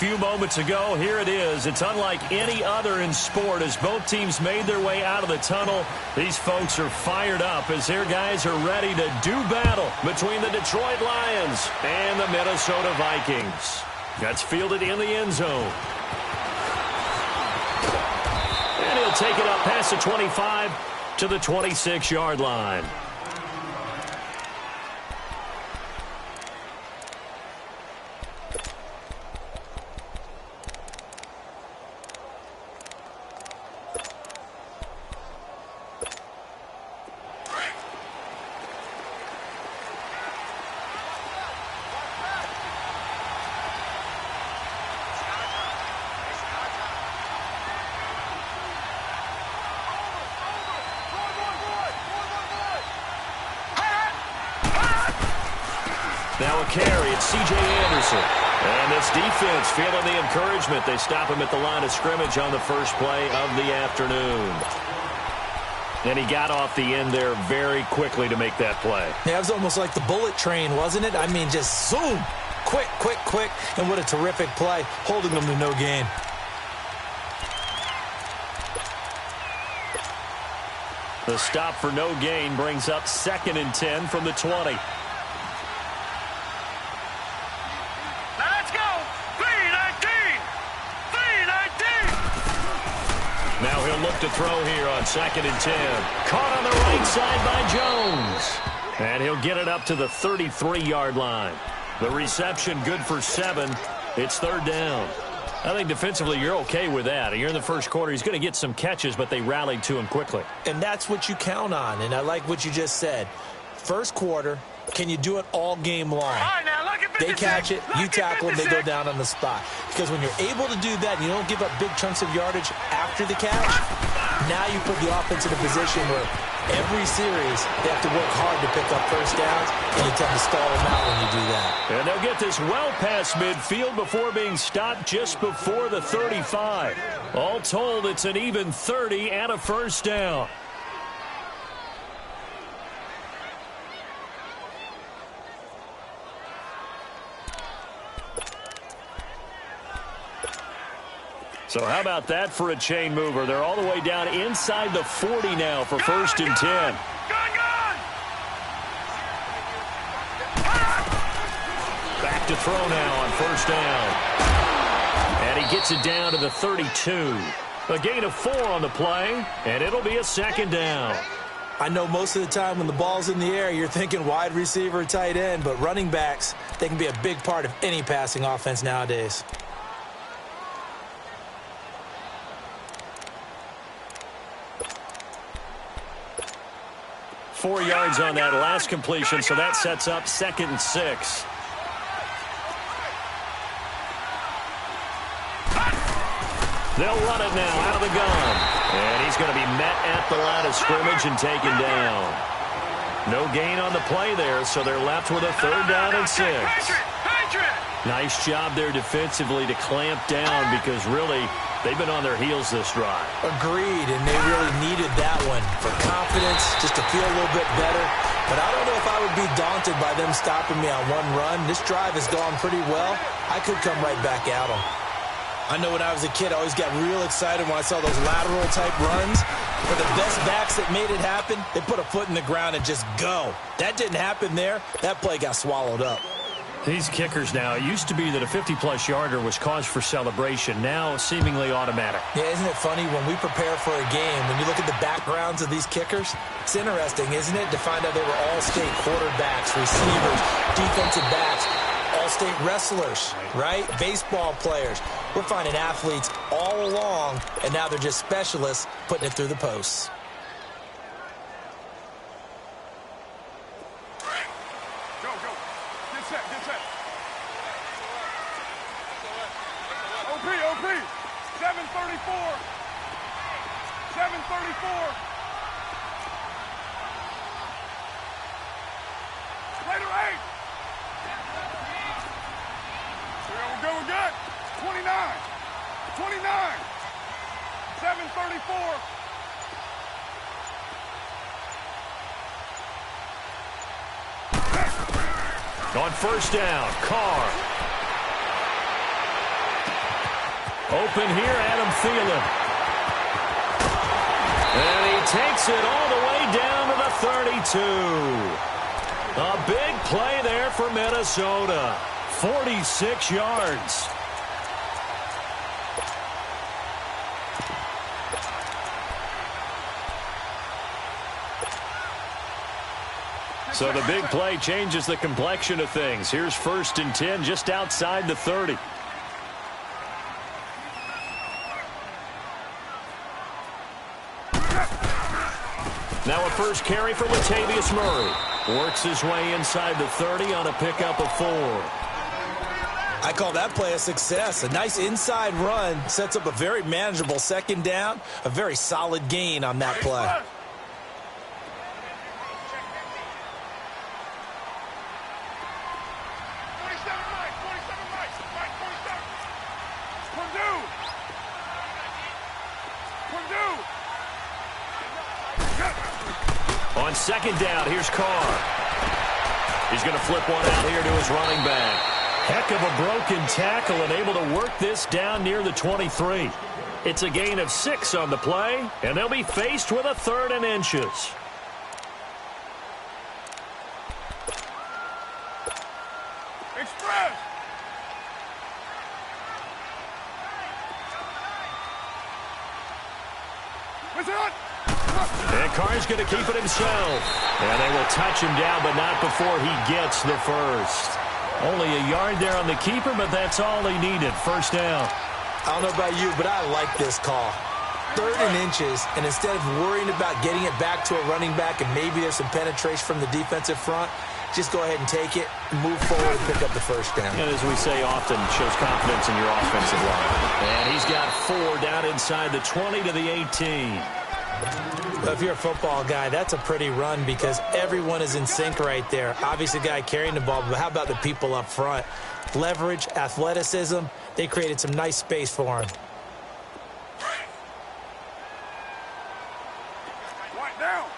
few moments ago. Here it is. It's unlike any other in sport as both teams made their way out of the tunnel. These folks are fired up as their guys are ready to do battle between the Detroit Lions and the Minnesota Vikings. That's fielded in the end zone. And he'll take it up past the 25 to the 26-yard line. Now a carry, it's C.J. Anderson. And this defense feeling the encouragement. They stop him at the line of scrimmage on the first play of the afternoon. And he got off the end there very quickly to make that play. Yeah, it was almost like the bullet train, wasn't it? I mean, just zoom. Quick, quick, quick. And what a terrific play, holding them to no gain. The stop for no gain brings up 2nd and 10 from the 20. Now he'll look to throw here on 2nd and 10. Caught on the right side by Jones. And he'll get it up to the 33-yard line. The reception good for 7. It's 3rd down. I think defensively you're okay with that. You're in the first quarter. He's going to get some catches, but they rallied to him quickly. And that's what you count on, and I like what you just said. First quarter, can you do it all game long? They catch it, you tackle them, they go down on the spot. Because when you're able to do that, you don't give up big chunks of yardage after the catch, now you put the offense in a position where every series they have to work hard to pick up first downs, and you tend to stall them out when you do that. And they'll get this well past midfield before being stopped just before the 35. All told, it's an even 30 and a first down. So how about that for a chain mover? They're all the way down inside the 40 now for 1st and 10. Back to throw now on 1st down. And he gets it down to the 32. A gain of 4 on the play, and it'll be a 2nd down. I know most of the time when the ball's in the air, you're thinking wide receiver, tight end, but running backs, they can be a big part of any passing offense nowadays. Four yards on that last completion, so that sets up 2nd and 6. They'll run it now out of the gun. And he's going to be met at the line of scrimmage and taken down. No gain on the play there, so they're left with a 3rd down and 6. Nice job there defensively to clamp down because really they've been on their heels this drive. Agreed, and they really needed that one for confidence, just to feel a little bit better. But I don't know if I would be daunted by them stopping me on one run. This drive has gone pretty well. I could come right back at them. I know when I was a kid, I always got real excited when I saw those lateral-type runs. But the best backs that made it happen, they put a foot in the ground and just go. That didn't happen there. That play got swallowed up. These kickers now, it used to be that a 50-plus yarder was cause for celebration. Now seemingly automatic. Yeah, isn't it funny when we prepare for a game, when you look at the backgrounds of these kickers, it's interesting, isn't it, to find out they were all-state quarterbacks, receivers, defensive backs, all-state wrestlers, right? Baseball players. We're finding athletes all along, and now they're just specialists putting it through the posts. On 1st down, Carr. Open here, Adam Thielen. And he takes it all the way down to the 32. A big play there for Minnesota. 46 yards. So the big play changes the complexion of things. Here's 1st and 10 just outside the 30. Now a first carry for Latavius Murray. Works his way inside the 30 on a pickup of 4. I call that play a success. A nice inside run sets up a very manageable 2nd down. A very solid gain on that play. On 2nd down, here's Carr. He's going to flip one out here to his running back. Heck of a broken tackle and able to work this down near the 23. It's a gain of 6 on the play, and they'll be faced with a 3rd and inches. Express! What's that? And Carr's going to keep it himself. And they will touch him down, but not before he gets the first. Only a yard there on the keeper, but that's all he needed. 1st down. I don't know about you, but I like this call. 3rd and inches, and instead of worrying about getting it back to a running back and maybe there's some penetration from the defensive front, just go ahead and take it, move forward, and pick up the 1st down. And as we say often, shows confidence in your offensive line. And he's got 4 down inside the 20 to the 18. Well, if you're a football guy, that's a pretty run because everyone is in sync right there. Obviously, the guy carrying the ball, but how about the people up front? Leverage, athleticism, they created some nice space for him. Right down.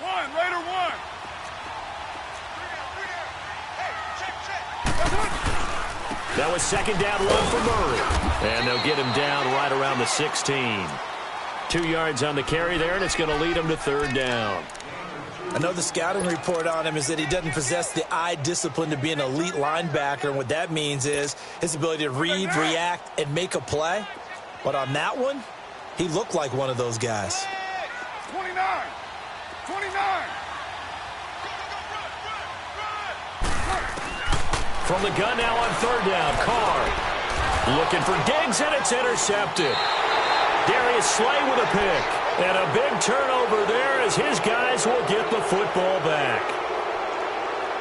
One, later one. That was 2nd down 1 for Murray. And they'll get him down right around the 16. 2 yards on the carry there, and it's going to lead him to 3rd down. I know the scouting report on him is that he doesn't possess the eye discipline to be an elite linebacker, and what that means is his ability to read, react, and make a play. But on that one, he looked like one of those guys. 29. 29. From the gun now on 3rd down, Carr looking for Diggs, and it's intercepted. Darius Slay with a pick. And a big turnover there as his guys will get the football back.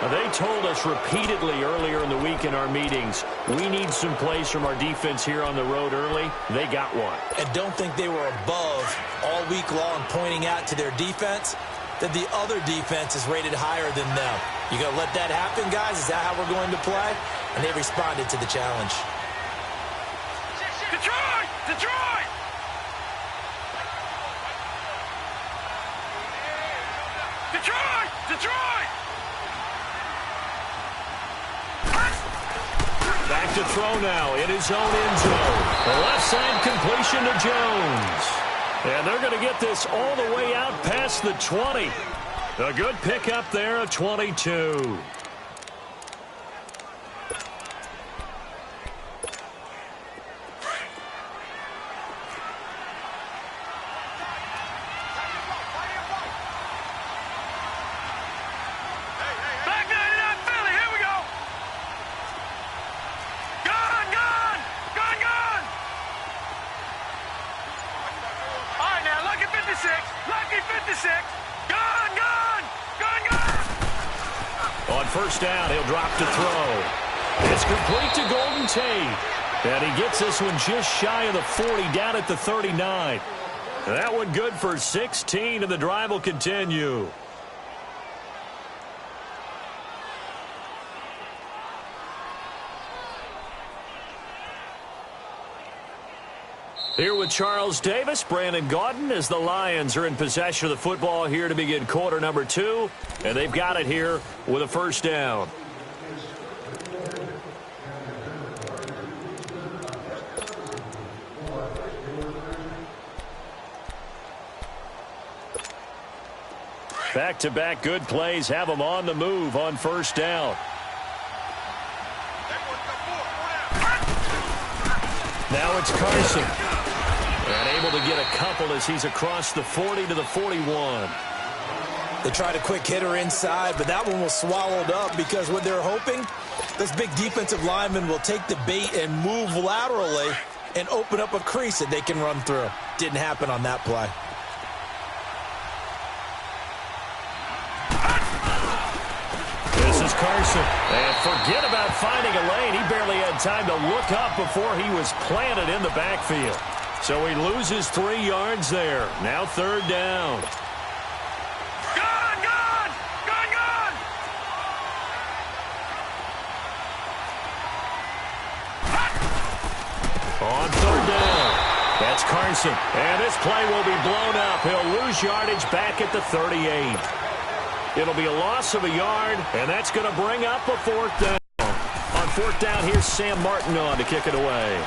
Now, they told us repeatedly earlier in the week in our meetings, we need some plays from our defense here on the road early. They got one. And don't think they were above all week long pointing out to their defense that the other defense is rated higher than them. You going to let that happen, guys? Is that how we're going to play? And they responded to the challenge. Detroit! Detroit! Detroit! Detroit! Back to throw now in his own end zone. The left side completion to Jones. And they're going to get this all the way out past the 20. A good pickup there of 22. On 1st down, he'll drop to throw. It's complete to Golden Tate. And he gets this one just shy of the 40, down at the 39. That one good for 16, and the drive will continue. Here with Charles Davis, Brandon Gaudin, as the Lions are in possession of the football here to begin quarter number 2. And they've got it here with a 1st down. Back-to-back good plays have them on the move on first down. Now it's Carson. And able to get a couple as he's across the 40 to the 41. They tried a quick hitter inside, but that one was swallowed up because what they're hoping, this big defensive lineman will take the bait and move laterally and open up a crease that they can run through. Didn't happen on that play. This is Carson. And forget about finding a lane. He barely had time to look up before he was planted in the backfield. So he loses 3 yards there. Now third down. On third down, that's Carson. And this play will be blown up. He'll lose yardage back at the 38. It'll be a loss of a yard, and that's going to bring up a fourth down. On fourth down, here's Sam Martin on to kick it away.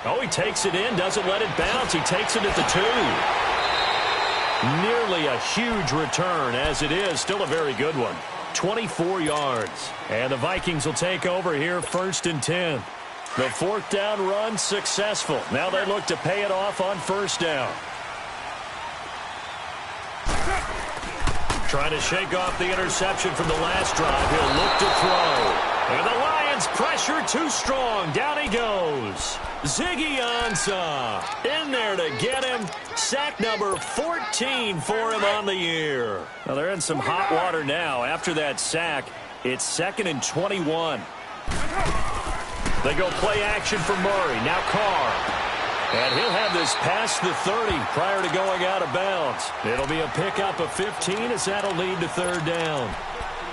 Oh, he takes it in, doesn't let it bounce. He takes it at the 2. Nearly a huge return as it is. Still a very good one. 24 yards. And the Vikings will take over here first and 10. The fourth down run successful. Now they look to pay it off on first down. Trying to shake off the interception from the last drive. He'll look to throw. And the Lions pressure too strong. Down he goes. Ziggy Ansah in there to get him. Sack number 14 for him on the year. Well, they're in some hot water now. After that sack, it's 2nd and 21. They go play action for Murray. Now Carr. And he'll have this past the 30 prior to going out of bounds. It'll be a pickup of 15 as that'll lead to third down.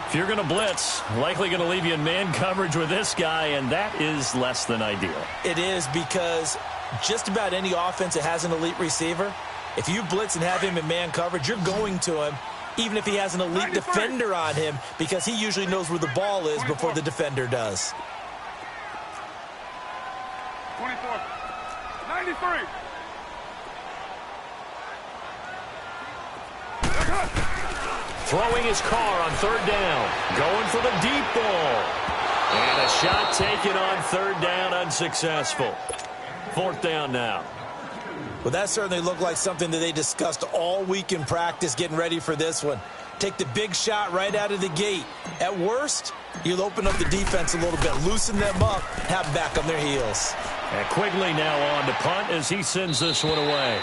If you're going to blitz, likely going to leave you in man coverage with this guy, and that is less than ideal. It is because just about any offense that has an elite receiver, if you blitz and have him in man coverage, you're going to him, even if he has an elite defender on him, because he usually knows where the ball is before the defender does. 24. 93. Throwing his car on third down. Going for the deep ball. And a shot taken on third down, unsuccessful. Fourth down now. Well, that certainly looked like something that they discussed all week in practice getting ready for this one. Take the big shot right out of the gate. At worst, you'll open up the defense a little bit, loosen them up, have them back on their heels. And Quigley now on to punt as he sends this one away.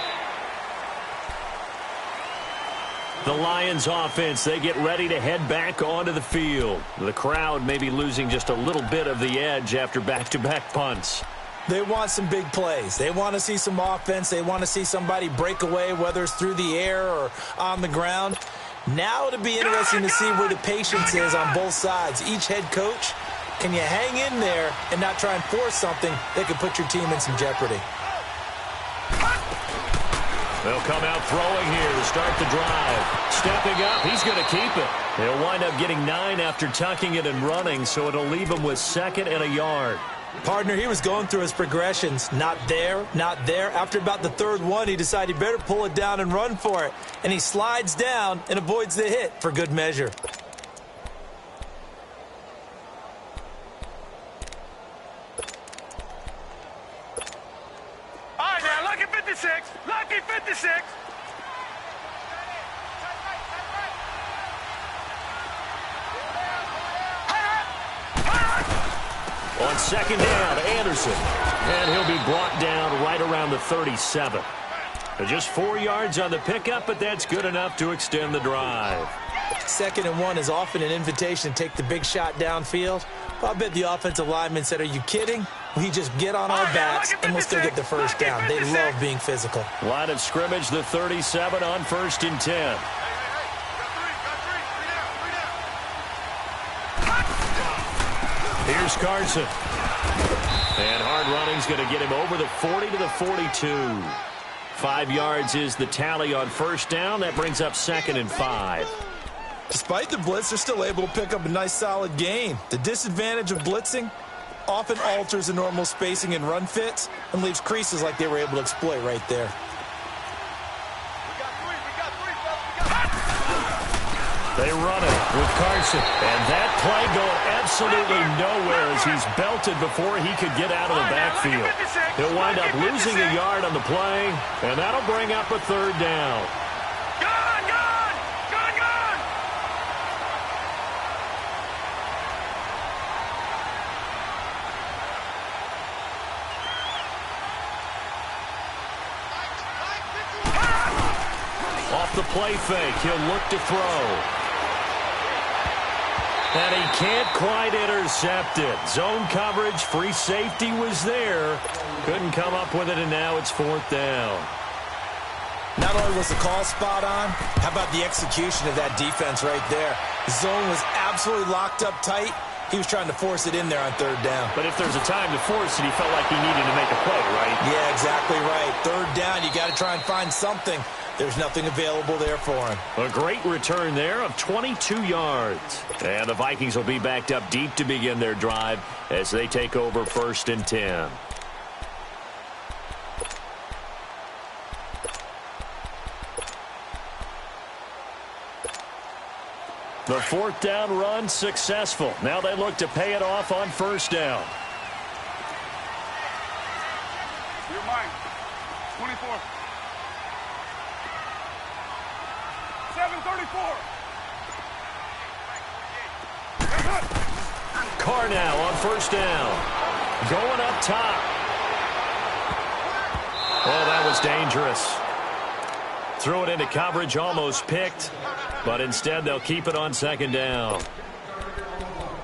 The Lions offense, they get ready to head back onto the field. The crowd may be losing just a little bit of the edge after back-to-back punts. They want some big plays. They want to see some offense. They want to see somebody break away, whether it's through the air or on the ground. Now it'll be interesting to see where the patience is on both sides. Each head coach, can you hang in there and not try and force something that could put your team in some jeopardy? They'll come out throwing here to start the drive. Stepping up, he's going to keep it. He'll wind up getting 9 after tucking it and running, so it'll leave him with 2nd and a yard. Partner, he was going through his progressions. Not there, not there. After about the 3rd one, he decided he better pull it down and run for it. And he slides down and avoids the hit for good measure. All right, now, lucky 56. Lucky 56. On 2nd down, Anderson. And he'll be brought down right around the 37. Just 4 yards on the pickup, but that's good enough to extend the drive. 2nd and 1 is often an invitation to take the big shot downfield. I'll bet the offensive lineman said, are you kidding? We just get on our backs and we'll still get the first down. They love being physical. Line of scrimmage, the 37 on 1st and 10. Here's Carson. And hard running's going to get him over the 40 to the 42. 5 yards is the tally on first down. That brings up 2nd and 5. Despite the blitz, they're still able to pick up a nice solid gain. The disadvantage of blitzing often alters the normal spacing and run fits and leaves creases like they were able to exploit right there. They run it with Carson. And that play going absolutely nowhere as he's belted before he could get out of the backfield. He'll wind up losing a yard on the play, and that'll bring up a third down. Off the play fake, he'll look to throw. And he can't quite intercept it. Zone coverage, free safety was there. Couldn't come up with it, and now it's fourth down. Not only was the call spot on, how about the execution of that defense right there? The zone was absolutely locked up tight. He was trying to force it in there on third down. But if there's a time to force it, he felt like he needed to make a play, right? Yeah, exactly right. Third down, you got to try and find something. There's nothing available there for him. A great return there of 22 yards. And the Vikings will be backed up deep to begin their drive as they take over 1st and 10. The fourth down run successful. Now they look to pay it off on 1st down. You're mine. 24. 734. Carr now on 1st down. Going up top. Oh, that was dangerous. Threw it into coverage, almost picked. But instead, they'll keep it on 2nd down.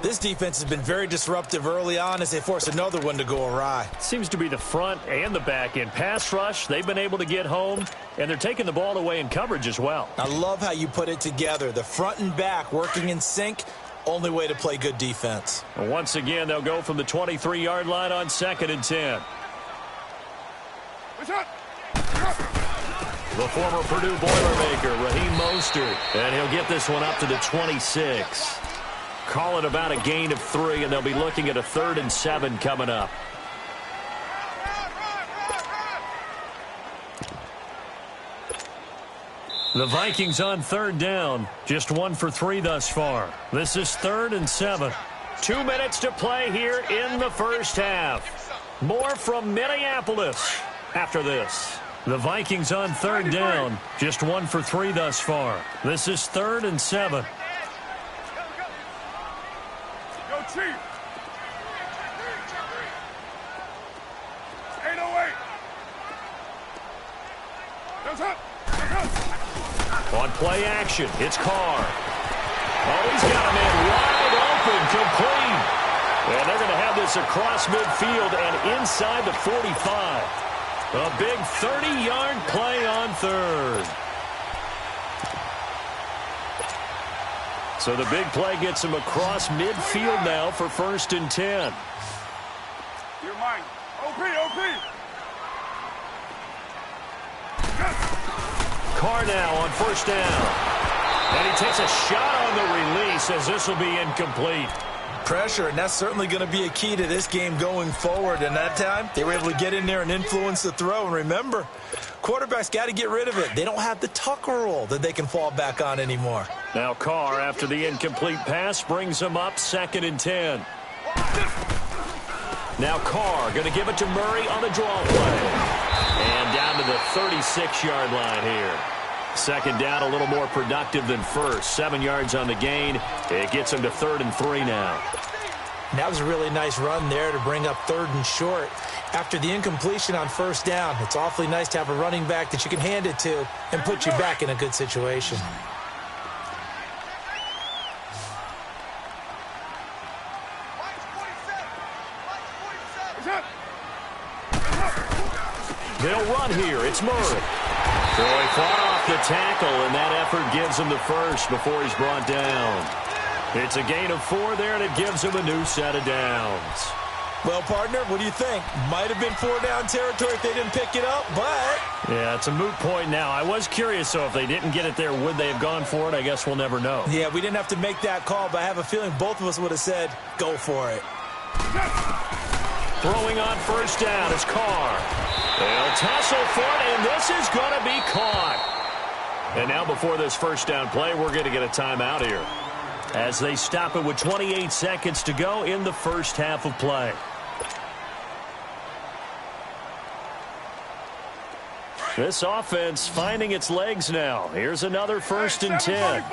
This defense has been very disruptive early on as they force another one to go awry. Seems to be the front and the back end. Pass rush, they've been able to get home, and they're taking the ball away in coverage as well. I love how you put it together. The front and back working in sync, only way to play good defense. Once again, they'll go from the 23-yard line on 2nd and 10. What's up? The former Purdue Boilermaker, Raheem Mostert, and he'll get this one up to the 26. Call it about a gain of 3, and they'll be looking at a 3rd and 7 coming up. The Vikings on 3rd down, just 1 for 3 thus far. This is 3rd and 7. 2 minutes to play here in the first half. More from Minneapolis after this. The Vikings on 3rd down, just 1 for 3 thus far. This is 3rd and 7. Yo, Chief. 808. Goes up. On play action, it's Carr. Oh, he's got a man wide open, complete. And they're going to have this across midfield and inside the 45. A big 30-yard play on 3rd. So the big play gets him across midfield now for 1st and 10. You're mine. OP. Carr now on 1st down. And he takes a shot on the release as this will be incomplete. Pressure, and that's certainly going to be a key to this game going forward. And that time, they were able to get in there and influence the throw. And remember, quarterbacks got to get rid of it. They don't have the tuck roll that they can fall back on anymore. Now Carr, after the incomplete pass, brings him up 2nd and 10. Now Carr going to give it to Murray on the draw play. And down to the 36-yard line here. 2nd down, a little more productive than 1st. 7 yards on the gain. It gets him to 3rd and 3 now. And that was a really nice run there to bring up 3rd and short. After the incompletion on 1st down, it's awfully nice to have a running back that you can hand it to and put you back in a good situation. They'll run here. It's Murray. So he fought off the tackle, and that effort gives him the first before he's brought down. It's a gain of 4 there, and it gives him a new set of downs. Well, partner, what do you think? Might have been 4-down territory if they didn't pick it up, but... Yeah, it's a moot point now. I was curious, so if they didn't get it there, would they have gone for it? I guess we'll never know. Yeah, we didn't have to make that call, but I have a feeling both of us would have said, go for it. Throwing on 1st down is Carr. They'll tussle for it, and this is going to be caught. And now before this first down play, we're going to get a timeout here, as they stop it with 28 seconds to go in the first half of play. This offense finding its legs now. Here's another 1st and 10.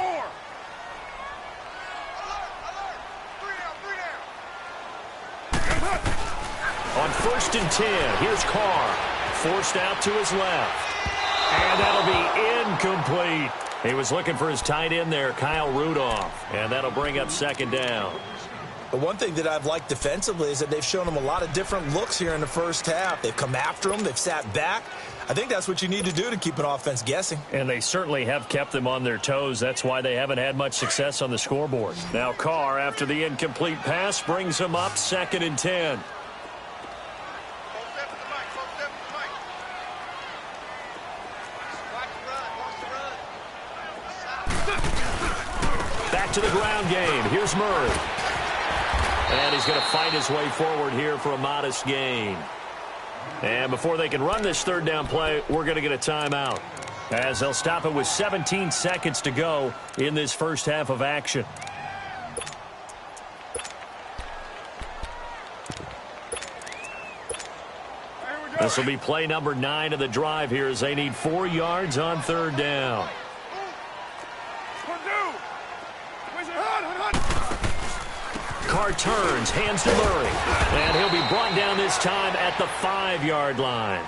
On 1st and 10, here's Carr. Forced out to his left. And that'll be incomplete. He was looking for his tight end there, Kyle Rudolph. And that'll bring up 2nd down. The one thing that I've liked defensively is that they've shown him a lot of different looks here in the first half. They've come after him. They've sat back. I think that's what you need to do to keep an offense guessing. And they certainly have kept them on their toes. That's why they haven't had much success on the scoreboard. Now Carr, after the incomplete pass, brings him up 2nd and 10. Back to the ground game. Here's Murray. And he's going to fight his way forward here for a modest gain. And before they can run this 3rd down play, we're going to get a timeout, as they'll stop it with 17 seconds to go in this first half of action. This will be play number 9 of the drive here, as they need 4 yards on 3rd down. Carr turns, hands to Murray, and he'll be brought down this time at the 5-yard line.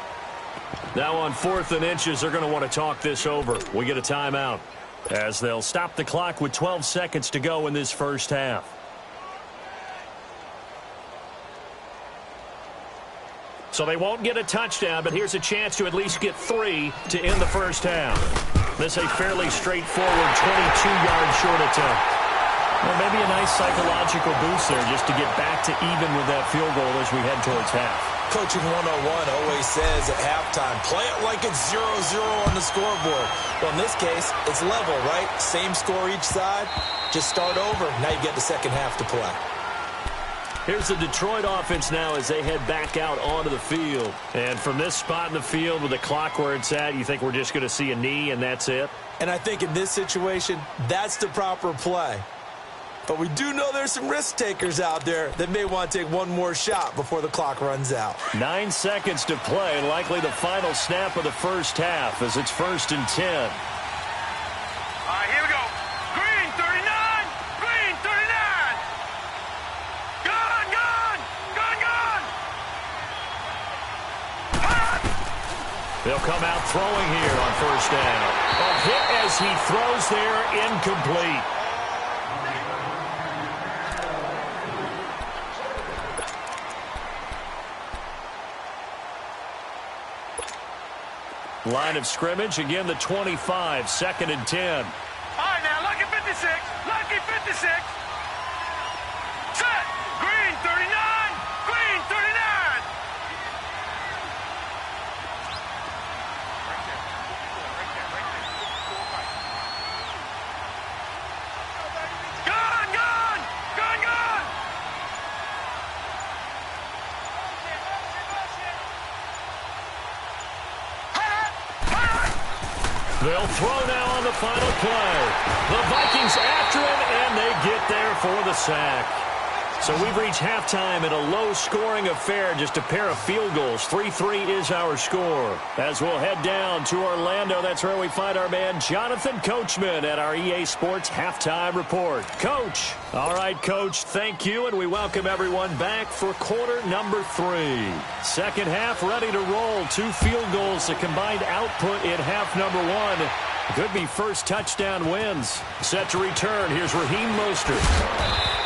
Now on 4th and inches, they're going to want to talk this over. We get a timeout, as they'll stop the clock with 12 seconds to go in this first half. So they won't get a touchdown, but here's a chance to at least get 3 to end the first half. This is a fairly straightforward 22-yard short attempt. Well, maybe a nice psychological boost there just to get back to even with that field goal as we head towards half. Coaching 101 always says at halftime, play it like it's 0-0 on the scoreboard. Well, in this case, it's level, right? Same score each side. Just start over. Now you get the second half to play. Here's the Detroit offense now as they head back out onto the field. And from this spot in the field with the clock where it's at, you think we're just going to see a knee and that's it? And I think in this situation, that's the proper play. But we do know there's some risk takers out there that may want to take one more shot before the clock runs out. 9 seconds to play, likely the final snap of the first half as it's 1st and 10. All right, here we go. Green, 39. Green, 39. Gone, gone. Gone, gone. Hot. They'll come out throwing here on 1st down. A hit as he throws there, incomplete. Line of scrimmage, again the 25, 2nd and 10. All right, now, lucky 56. Lucky 56. Set. Green, 39. Green, 39. Gone, gone. Gone, gone. They'll throw now on the final play. The Vikings after him, and they get there for the sack. So we've reached halftime in a low-scoring affair, just a pair of field goals. 3-3 is our score. As we'll head down to Orlando, that's where we find our man Jonathan Coachman at our EA Sports Halftime Report. Coach. All right, Coach, thank you, and we welcome everyone back for quarter number 3. Second half ready to roll. 2 field goals, the combined output in half number 1. Could be first touchdown wins. Set to return. Here's Raheem Mostert.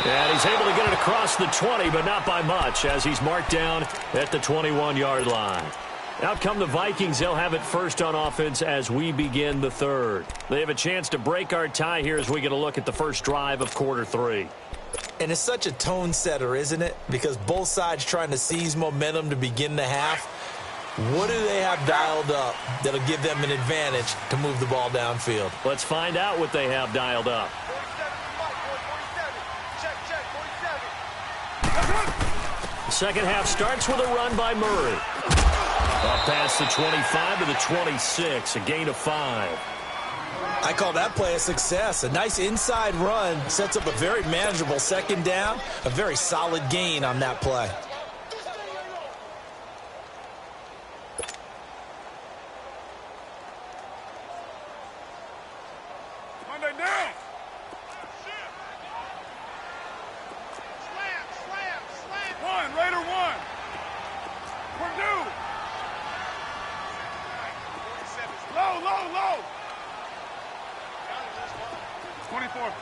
And he's able to get it across the 20, but not by much, as he's marked down at the 21-yard line. Out come the Vikings. They'll have it first on offense as we begin the third. They have a chance to break our tie here as we get a look at the first drive of quarter 3. And it's such a tone setter, isn't it? Because both sides trying to seize momentum to begin the half. What do they have dialed up that'll give them an advantage to move the ball downfield? Let's find out what they have dialed up. The second half starts with a run by Murray. Up past the 25 to the 26, a gain of 5. I call that play a success. A nice inside run sets up a very manageable second down, a very solid gain on that play. Monday down. One, Raider one. Purdue. Low. 24.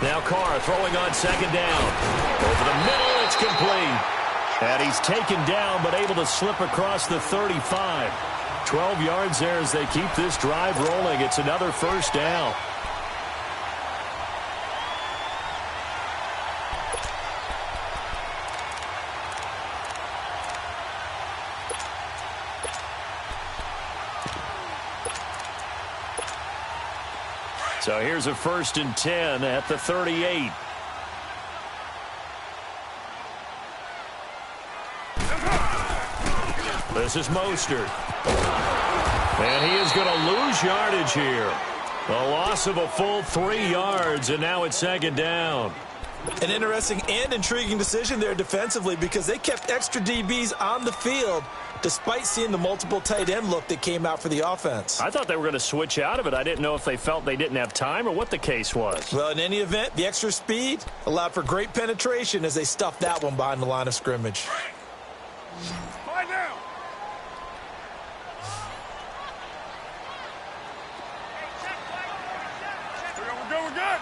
Now Carr throwing on second down. Over the middle, it's complete. And he's taken down, but able to slip across the 35. 12 yards there as they keep this drive rolling. It's another first down. So here's a 1st and 10 at the 38. This is Mostert. And he is going to lose yardage here. A loss of a full 3 yards, and now it's second down. An interesting and intriguing decision there defensively because they kept extra DBs on the field despite seeing the multiple tight end look that came out for the offense. I thought they were going to switch out of it. I didn't know if they felt they didn't have time or what the case was. Well, in any event, the extra speed allowed for great penetration as they stuffed that one behind the line of scrimmage. Find down. We're good.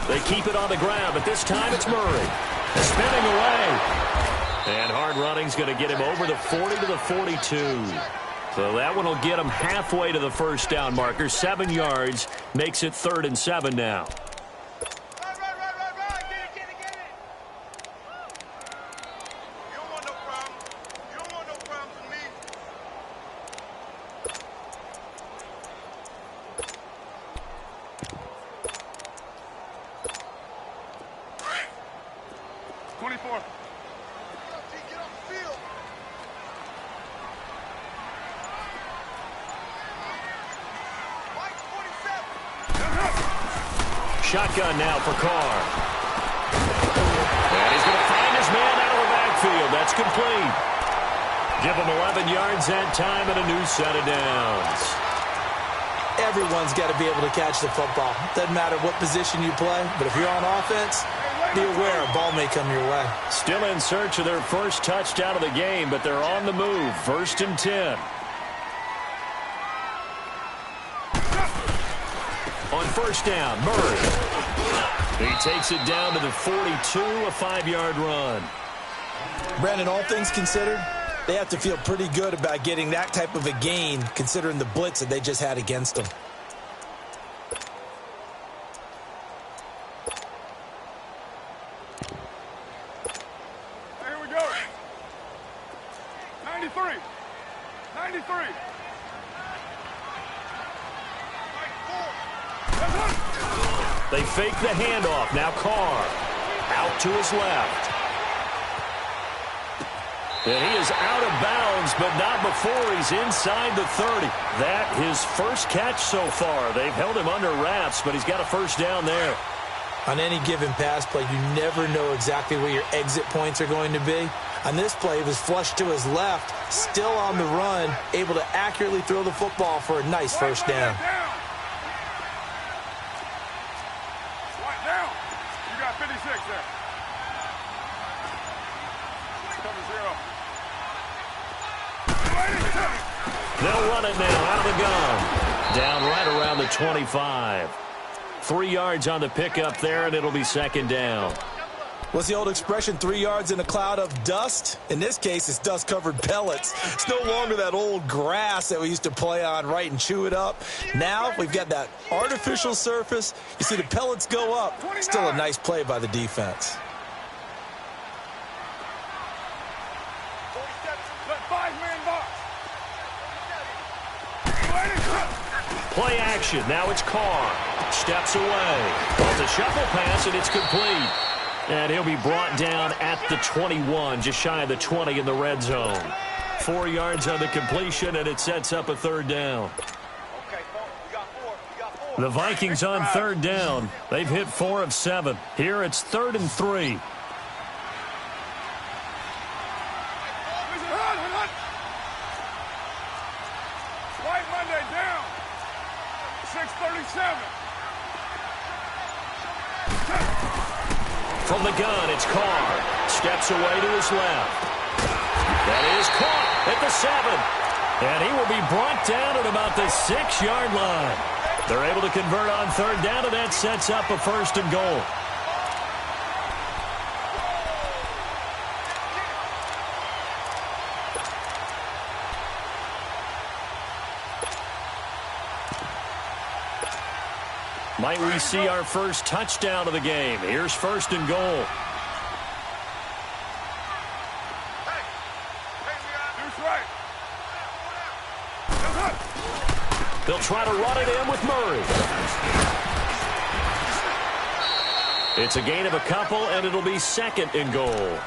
They keep it on the ground, but this time it's Murray. Spinning away. And hard running's going to get him over the 40 to the 42. So that one will get him halfway to the first down marker. 7 yards makes it 3rd and 7 now. Shotgun now for Carr. And he's going to find his man out of the backfield. That's complete. Give him 11 yards that time and a new set of downs. Everyone's got to be able to catch the football. Doesn't matter what position you play, but if you're on offense, be aware a ball may come your way. Still in search of their first touchdown of the game, but they're on the move. 1st and 10. On first down, Murray. He takes it down to the 42, a 5-yard run. Brandon, all things considered, they have to feel pretty good about getting that type of a gain considering the blitz that they just had against them. Here we go. 93. They fake the handoff. Now Carr out to his left. And he is out of bounds, but not before he's inside the 30. That his first catch so far. They've held him under wraps, but he's got a first down there. On any given pass play, you never know exactly where your exit points are going to be. On this play, he was flushed to his left, still on the run, able to accurately throw the football for a nice first down. You got 56 there. Cover 0. They'll run it now out of the gun. Down right around the 25. 3 yards on the pickup there, and it'll be second down. What's the old expression, 3 yards in a cloud of dust? In this case, it's dust-covered pellets. It's no longer that old grass that we used to play on, right, and chew it up. Now we've got that artificial surface. You see the pellets go up. Still a nice play by the defense. 47, 5-man box. Play action. Now it's Carr. Steps away. It's a shuffle pass, and it's complete. And he'll be brought down at the 21, just shy of the 20 in the red zone. 4 yards on the completion, and it sets up a third down. The Vikings on third down. They've hit 4 of 7. Here it's 3rd and 3. White Monday down. 6:37. From the gun, it's Carr. Steps away to his left. That is caught at the 7. And he will be brought down at about the 6-yard line. They're able to convert on third down, and that sets up a 1st and goal. Might we see our first touchdown of the game? Here's 1st and goal. They'll try to run it in with Murray. It's a gain of a couple, and it'll be 2nd and goal.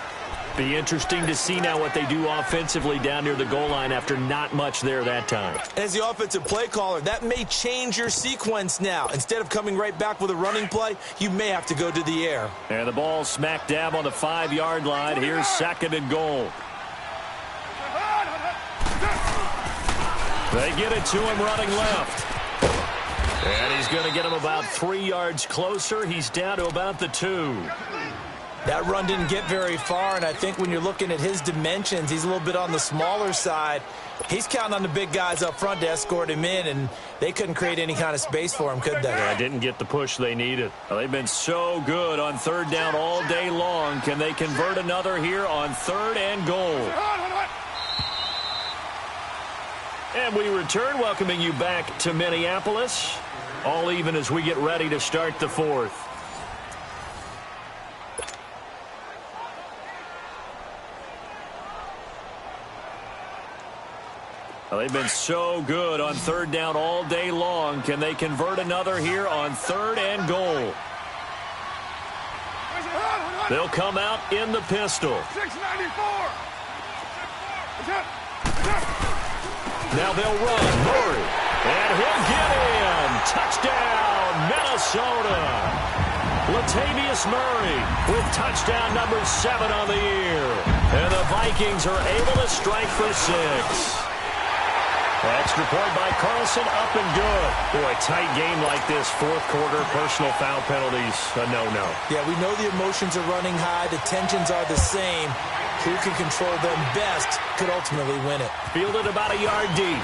Be interesting to see now what they do offensively down near the goal line after not much there that time. As the offensive play caller, that may change your sequence now. Instead of coming right back with a running play, you may have to go to the air. And the ball smack dab on the 5-yard line. Here's 2nd and goal. They get it to him running left. And he's going to get him about 3 yards closer. He's down to about the 2. That run didn't get very far, and I think when you're looking at his dimensions, he's a little bit on the smaller side. He's counting on the big guys up front to escort him in, and they couldn't create any kind of space for him, could they? Yeah, didn't get the push they needed. Well, they've been so good on third down all day long. Can they convert another here on 3rd and goal? And we return, welcoming you back to Minneapolis. All even as we get ready to start the 4th. Well, they've been so good on third down all day long. Can they convert another here on 3rd and goal? They'll come out in the pistol. 694. Now they'll run. Murray. And he'll get in. Touchdown, Minnesota. Latavius Murray with touchdown number 7 on the year. And the Vikings are able to strike for 6. Extra point by Carlson, up and good. Boy, tight game like this, 4th quarter, personal foul penalties, a no-no. Yeah, we know the emotions are running high, the tensions are the same. Who can control them best could ultimately win it. Fielded about a yard deep.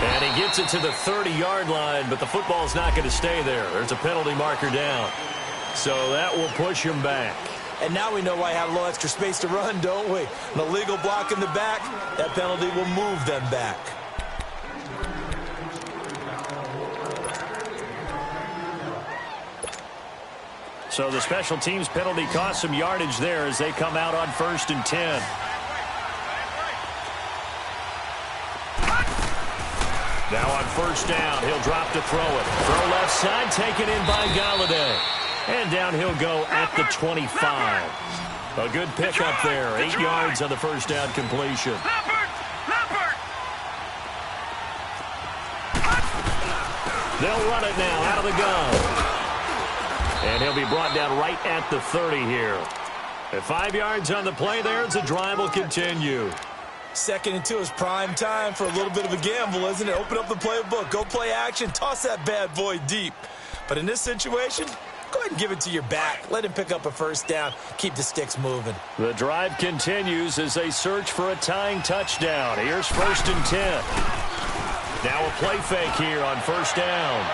And he gets it to the 30-yard line, but the football's not going to stay there. There's a penalty marker down. So that will push him back. And now we know why I have a little extra space to run, don't we? An illegal block in the back, that penalty will move them back. So the special teams penalty cost some yardage there as they come out on 1st and 10. Now on 1st down, he'll drop to throw it. Throw left side, taken in by Galladay. And down he'll go at the 25. A good pickup there. 8 yards on the 1st down completion. They'll run it now out of the gun. And he'll be brought down right at the 30 here. At 5 yards on the play there, the drive will continue. 2nd and 2 is prime time for a little bit of a gamble, isn't it? Open up the playbook, go play action, toss that bad boy deep. But in this situation, go ahead and give it to your back. Let him pick up a 1st down. Keep the sticks moving. The drive continues as they search for a tying touchdown. Here's 1st and 10. Now a play fake here on 1st down.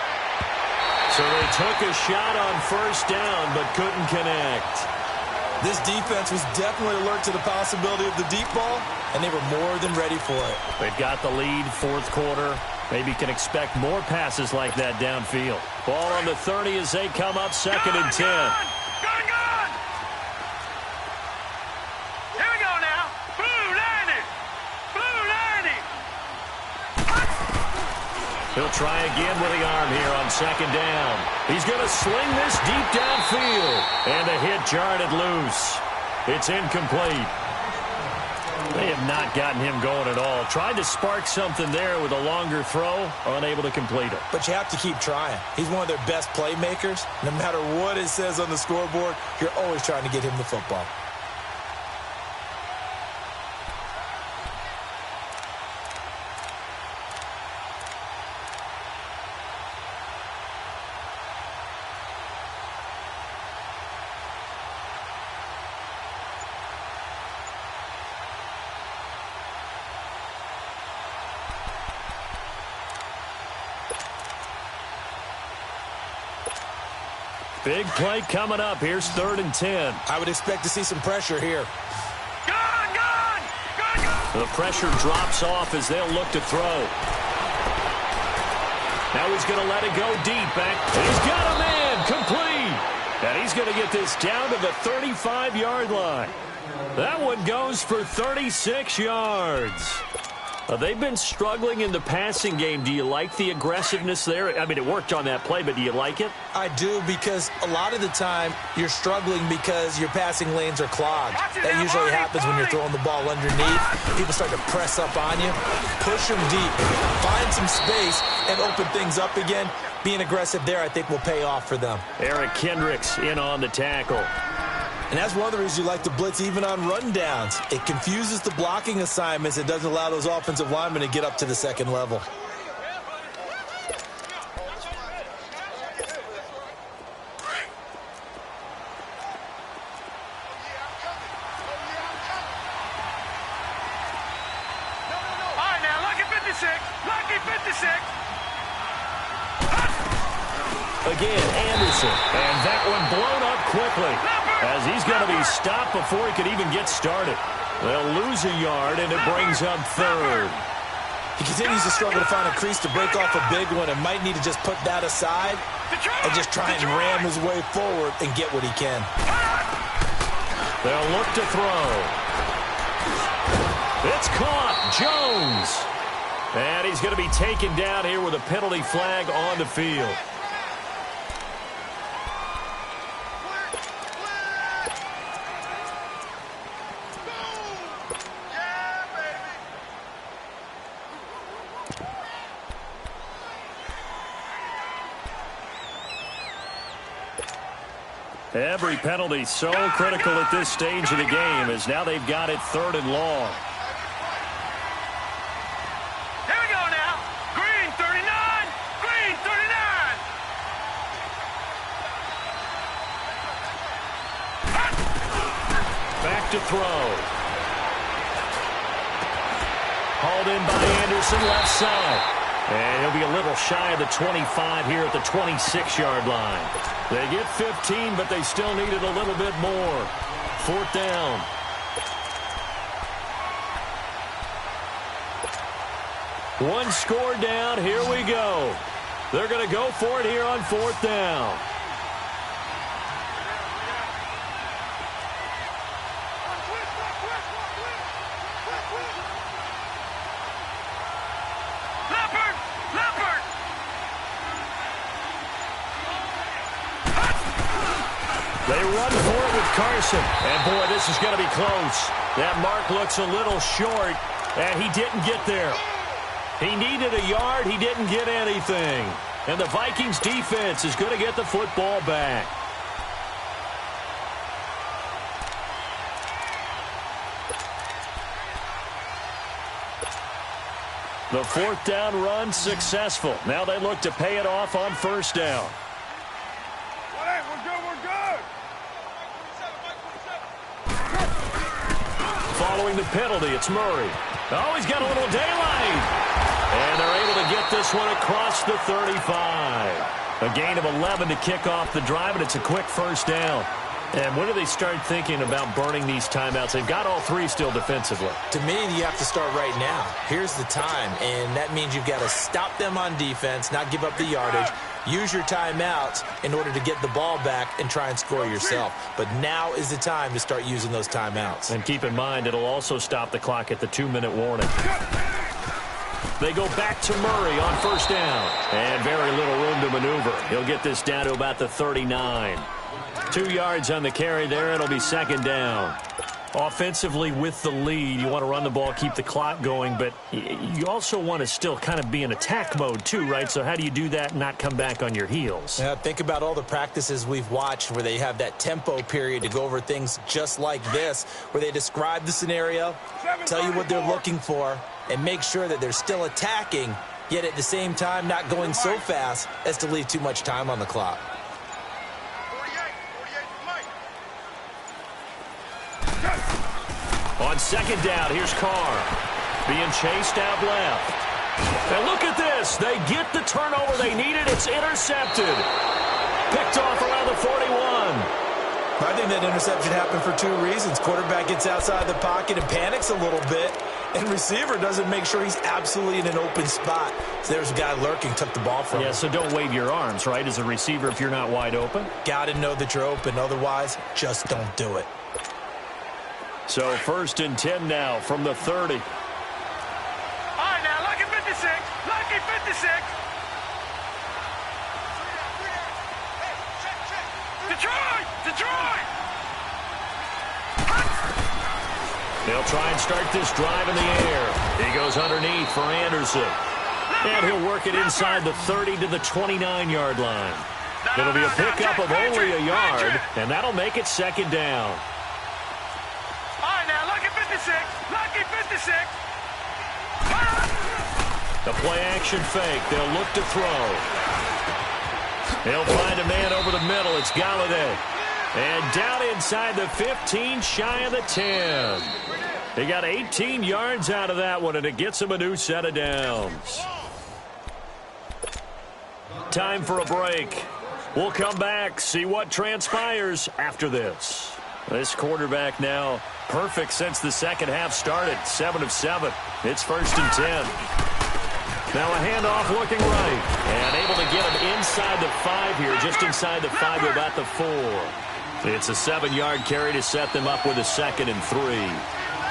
So they took a shot on 1st down but couldn't connect. This defense was definitely alert to the possibility of the deep ball, and they were more than ready for it. They've got the lead, 4th quarter. Maybe can expect more passes like that downfield. Ball on the 30 as they come up 2nd and 10. Gun! Here we go now. Blue 90. Blue 90. He'll try again with the arm here on second down. He's going to sling this deep downfield. And the hit jarred it loose. It's incomplete. They have not gotten him going at all. Tried to spark something there with a longer throw, unable to complete it. But you have to keep trying. He's one of their best playmakers. No matter what it says on the scoreboard, you're always trying to get him the football. Big play coming up. Here's 3rd and 10. I would expect to see some pressure here. The pressure drops off as they'll look to throw. Now he's going to let it go deep back. He's got a man complete. And he's going to get this down to the 35-yard line. That one goes for 36 yards. They've been struggling in the passing game. Do you like the aggressiveness there? I mean, it worked on that play, but do you like it? I do, because a lot of the time you're struggling because your passing lanes are clogged. That usually happens when you're throwing the ball underneath. People start to press up on you. Push them deep. Find some space and open things up again. Being aggressive there, I think, will pay off for them. Eric Kendricks in on the tackle. And that's one of the reasons you like to blitz even on rundowns. It confuses the blocking assignments. It doesn't allow those offensive linemen to get up to the second level. All right, now, lucky 56. Lucky 56. Again, Anderson. And that one blown up quickly, as he's going to be stopped before he could even get started. They'll lose a yard, and it brings up 3rd. He continues to struggle to find a crease to break off a big one and might need to just put that aside and just try and ram his way forward and get what he can. They'll look to throw. It's caught. Jones. And he's going to be taken down here with a penalty flag on the field. Every penalty so critical at this stage of the game, as now they've got it 3rd and long. Here we go now. Green 39. Green 39. Back to throw. Hauled in by Anderson, left side. And he'll be a little shy of the 25 here at the 26-yard line. They get 15, but they still needed a little bit more. 4th down. One score down. Here we go. They're going to go for it here on 4th down. They run for it with Carson. And, boy, this is going to be close. That mark looks a little short, and he didn't get there. He needed a yard. He didn't get anything. And the Vikings defense is going to get the football back. The 4th down run successful. Now they look to pay it off on 1st down. Following the penalty, it's Murray. Oh, he's got a little daylight. And they're able to get this one across the 35. A gain of 11 to kick off the drive, and it's a quick 1st down. And when do they start thinking about burning these timeouts? They've got all 3 still defensively. To me, you have to start right now. Here's the time, and that means you've got to stop them on defense, not give up the yardage, use your timeouts in order to get the ball back and try and score yourself. But now is the time to start using those timeouts. And keep in mind, it'll also stop the clock at the 2-minute warning. They go back to Murray on first down. And very little room to maneuver. He'll get this down to about the 39. 2 yards on the carry there. It'll be second down. Offensively with the lead, you want to run the ball, keep the clock going, but you also want to still kind of be in attack mode too, right? So how do you do that and not come back on your heels? Yeah, think about all the practices we've watched where they have that tempo period to go over things just like this, where they describe the scenario, tell you what they're looking for, and make sure that they're still attacking, yet at the same time not going so fast as to leave too much time on the clock. On second down, here's Carr. Being chased out left. And look at this. They get the turnover they needed. It's intercepted. Picked off around the 41. I think that interception happened for 2 reasons. Quarterback gets outside the pocket and panics a little bit, and receiver doesn't make sure he's absolutely in an open spot. So there's a guy lurking, took the ball from him. Yeah, so don't wave your arms, right, as a receiver if you're not wide open. Got to know that you're open. Otherwise, just don't do it. So first and 10 now from the 30. All right, now, lucky 56. Lucky 56. Detroit! Detroit! They'll try and start this drive in the air. He goes underneath for Anderson. And he'll work it inside the 30 to the 29-yard line. It'll be a pickup of only a yard, and that'll make it second down. Lucky 56. The play-action fake. They'll look to throw. He'll find a man over the middle. It's Galladay. And down inside the 15, shy of the 10. He got 18 yards out of that one, and it gets him a new set of downs. Time for a break. We'll come back, see what transpires after this. This quarterback now perfect since the second half started. 7 of 7. It's first and 10. Now a handoff looking right. And able to get him inside the 5 here. Just inside the 5 to about the 4. It's a 7-yard carry to set them up with a second and 3.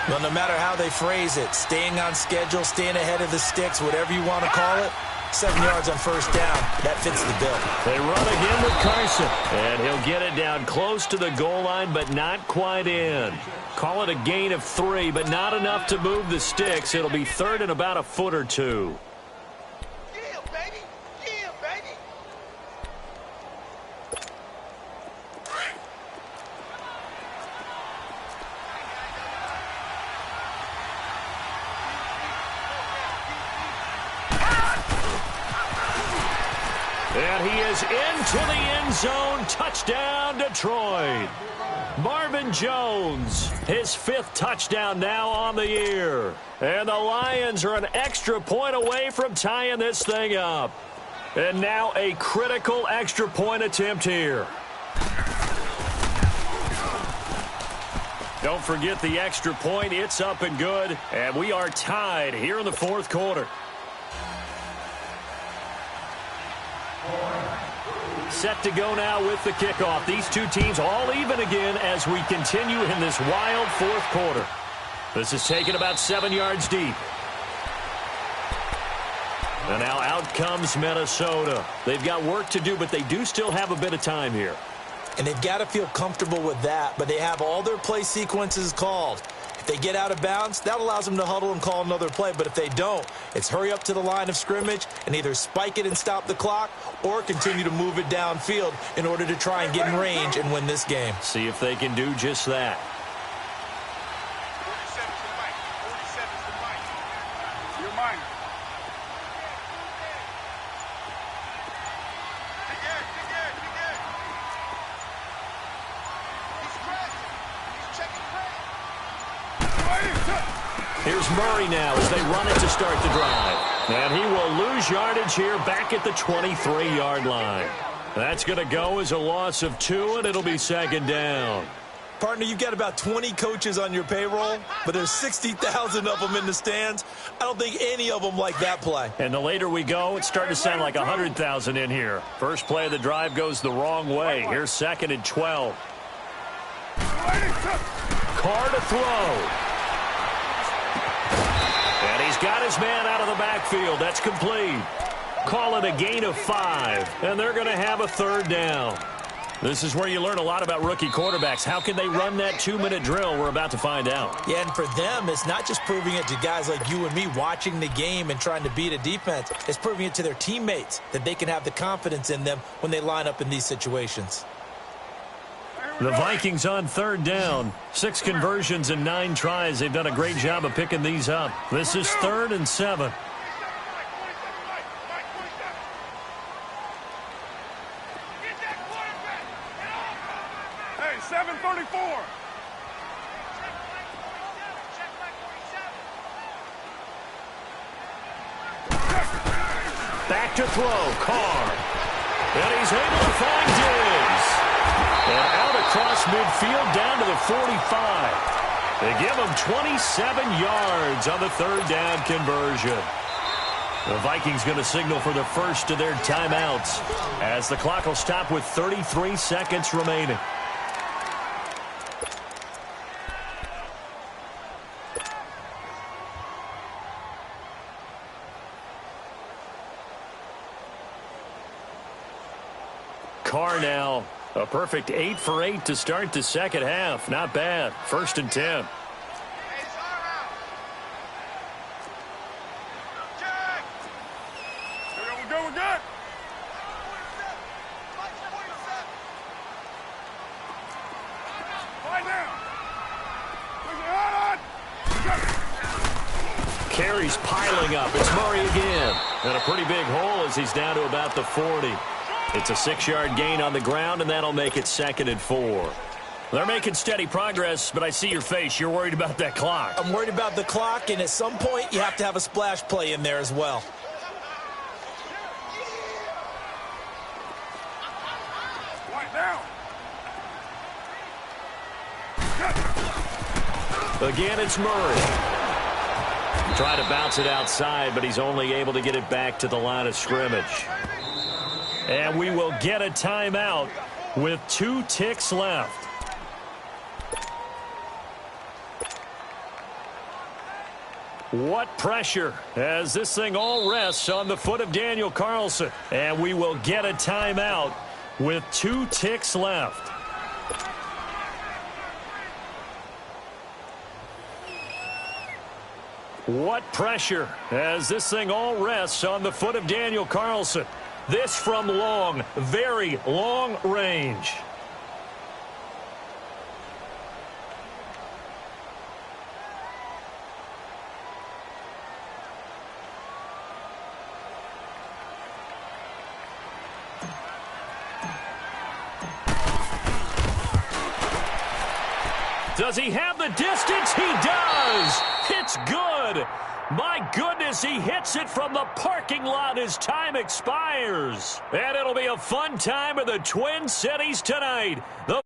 Well, no matter how they phrase it, staying on schedule, staying ahead of the sticks, whatever you want to call it, 7 yards on first down. That fits the bill. They run again with Carson. And he'll get it down close to the goal line, but not quite in. Call it a gain of 3, but not enough to move the sticks. It'll be third and about a foot or 2. Yeah, baby. Yeah, baby. And he is into the end zone. Touchdown, Detroit. Marvin Jones, his 5th touchdown now on the year. And the Lions are an extra point away from tying this thing up. And now a critical extra point attempt here. Don't forget the extra point. It's up and good. And we are tied here in the 4th quarter. Set to go now with the kickoff. These two teams all even again as we continue in this wild 4th quarter. This is taken about 7 yards deep. And now out comes Minnesota. They've got work to do, but they do still have a bit of time here. And they've got to feel comfortable with that, but they have all their play sequences called. If they get out of bounds, that allows them to huddle and call another play. But if they don't, it's hurry up to the line of scrimmage and either spike it and stop the clock or continue to move it downfield in order to try and get in range and win this game. See if they can do just that. 47's the mic. 47's the mic. You're mine. Big Ed, Big Ed, Big Ed. He's pressing. He's checking pressure. Here's Murray now as they run it to start the drive. And he will lose yardage here back at the 23-yard line. That's going to go as a loss of 2, and it'll be second down. Partner, you've got about 20 coaches on your payroll, but there's 60,000 of them in the stands. I don't think any of them like that play. And the later we go, it's starting to sound like 100,000 in here. First play of the drive goes the wrong way. Here's second and 12. Carr to throw. And he's got his man out of the backfield. That's complete. Call it a gain of 5, and they're going to have a third down. This is where you learn a lot about rookie quarterbacks. How can they run that 2-minute drill? We're about to find out. Yeah, and for them, it's not just proving it to guys like you and me watching the game and trying to beat a defense. It's proving it to their teammates that they can have the confidence in them when they line up in these situations. The Vikings on third down. 6 conversions and 9 tries. They've done a great job of picking these up. This is 3rd and 7. Hey, 734. Back to throw. Carr. And he's able to find Diggs. And out across midfield down to the 45. They give him 27 yards on the third down conversion. The Vikings going to signal for the first of their timeouts as the clock will stop with 33 seconds remaining. Carr now. A perfect 8 for 8 to start the second half. Not bad. 1st and 10. We're good. Carries piling up. It's Murray again. And a pretty big hole as he's down to about the 40. It's a 6-yard gain on the ground, and that'll make it 2nd and 4. They're making steady progress, but I see your face. You're worried about that clock. I'm worried about the clock, and at some point, you have to have a splash play in there as well. Again, it's Murray. Trying to bounce it outside, but he's only able to get it back to the line of scrimmage. And we will get a timeout with 2 ticks left. What pressure as this thing all rests on the foot of Daniel Carlson. And we will get a timeout with 2 ticks left. What pressure as this thing all rests on the foot of Daniel Carlson. This from long, very long range. Does he have the distance? He does. It's good. My goodness, he hits it from the parking lot as time expires. And it'll be a fun time in the Twin Cities tonight. The